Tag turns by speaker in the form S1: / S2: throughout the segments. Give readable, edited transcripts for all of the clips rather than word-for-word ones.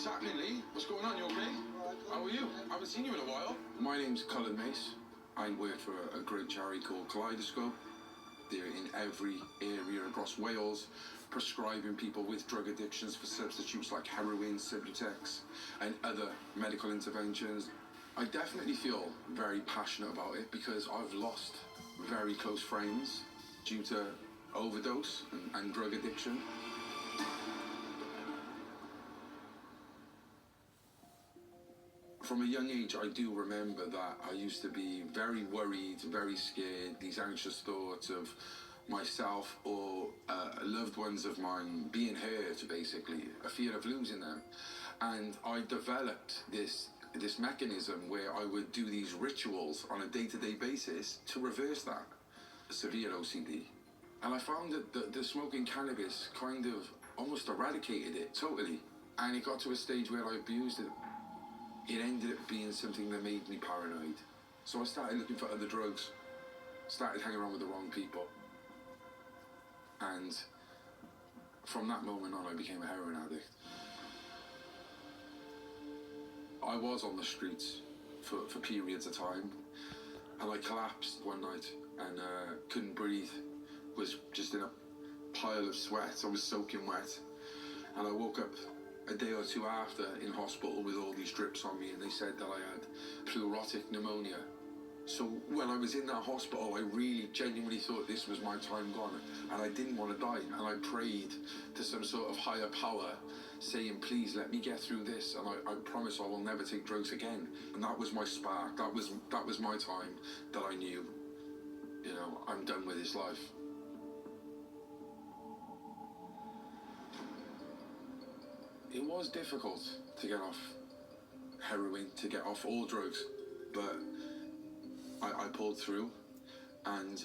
S1: What's happening, Lee? What's going on? You okay? How are you? I haven't seen you in a while. My name's Cullan, Mais. I work for a great charity called Kaleidoscope. They're in every area across Wales, prescribing people with drug addictions for substitutes like heroin, Subutex, and other medical interventions. I definitely feel very passionate about it because I've lost very close friends due to overdose and drug addiction. From a young age, I do remember that I used to be very worried, very scared, these anxious thoughts of myself or loved ones of mine being hurt, basically, a fear of losing them. And I developed this mechanism where I would do these rituals on a day-to-day basis to reverse that severe OCD. And I found that the smoking cannabis kind of almost eradicated it totally. And it got to a stage where I abused it. It ended up being something that made me paranoid. So I started looking for other drugs, started hanging around with the wrong people. And from that moment on, I became a heroin addict. I was on the streets for periods of time, and I collapsed one night and couldn't breathe, was just in a pile of sweat. I was soaking wet, and I woke up a day or two after in hospital with all these drips on me, and they said that I had pleurotic pneumonia. So when I was in that hospital, I really genuinely thought this was my time gone, and I didn't want to die. And I prayed to some sort of higher power, saying, please let me get through this, and I promise I will never take drugs again. And that was my spark. That was my time that I knew, you know, I'm done with this life. It was difficult to get off heroin, to get off all drugs, but I pulled through. And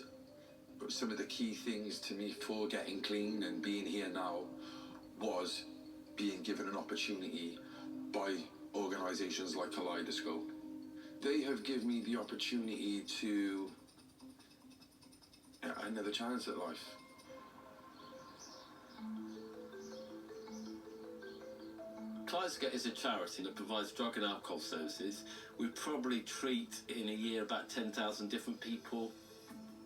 S1: some of the key things to me for getting clean and being here now was being given an opportunity by organisations like Kaleidoscope. They have given me the opportunity to another chance at life.
S2: Kaleidoscope is a charity that provides drug and alcohol services. We probably treat in a year about 10,000 different people.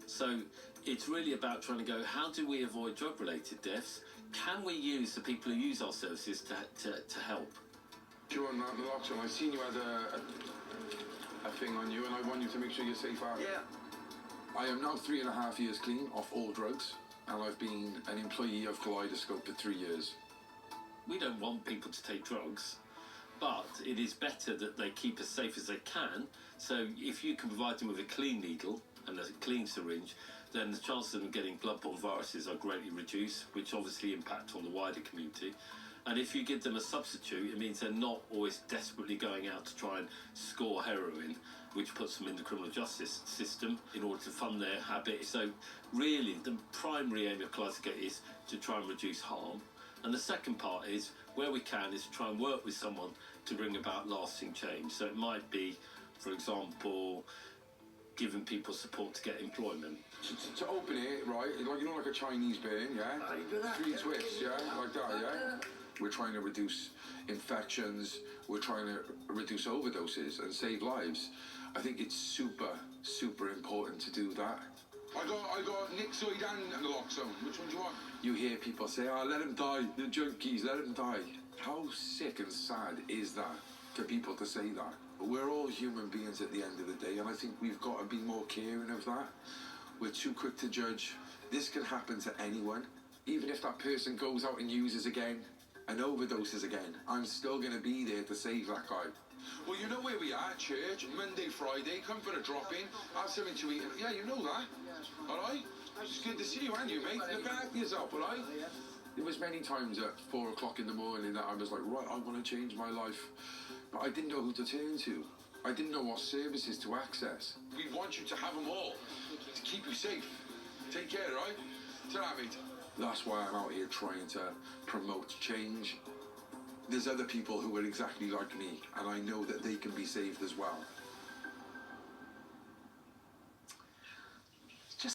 S2: So it's really about trying to go, how do we avoid drug-related deaths? Can we use the people who use our services to help?
S1: During that lockdown, I've seen you had a thing on you, and I want you to make sure you're safe out.
S2: Yeah.
S1: I am now 3.5 years clean off all drugs, and I've been an employee of Kaleidoscope for 3 years.
S2: We don't want people to take drugs, but it is better that they keep as safe as they can. So if you can provide them with a clean needle and a clean syringe, then the chances of them getting blood-borne viruses are greatly reduced, which obviously impact on the wider community. And if you give them a substitute, it means they're not always desperately going out to try and score heroin, which puts them in the criminal justice system in order to fund their habit. So really, the primary aim of Kaleidoscope is to try and reduce harm. And the second part is, where we can, is to try and work with someone to bring about lasting change. So it might be, for example, giving people support to get employment.
S1: To open it, right, like, you know, like a Chinese burn, yeah? 3 twists, yeah? Like that, yeah? We're trying to reduce infections, we're trying to reduce overdoses and save lives. I think it's super, super important to do that. I got Nixoid and naloxone. Which one do you want? You hear people say, oh, let him die, the junkies, let him die. How sick and sad is that for people to say that? We're all human beings at the end of the day, and I think we've got to be more caring of that. We're too quick to judge. This can happen to anyone. Even if that person goes out and uses again and overdoses again, I'm still going to be there to save that guy. Well, you know where we are, church, Monday, Friday, come for a drop-in, have something to eat. Yeah, you know that. All right? It's good to see you, and you, mate. Look after yourself, all right? There was many times at 4 o'clock in the morning that I was like, right, I want to change my life. But I didn't know who to turn to. I didn't know what services to access. We want you to have them all, to keep you safe. Take care, right? Ta-ra, mate. That's why I'm out here trying to promote change. There's other people who are exactly like me, and I know that they can be saved as well.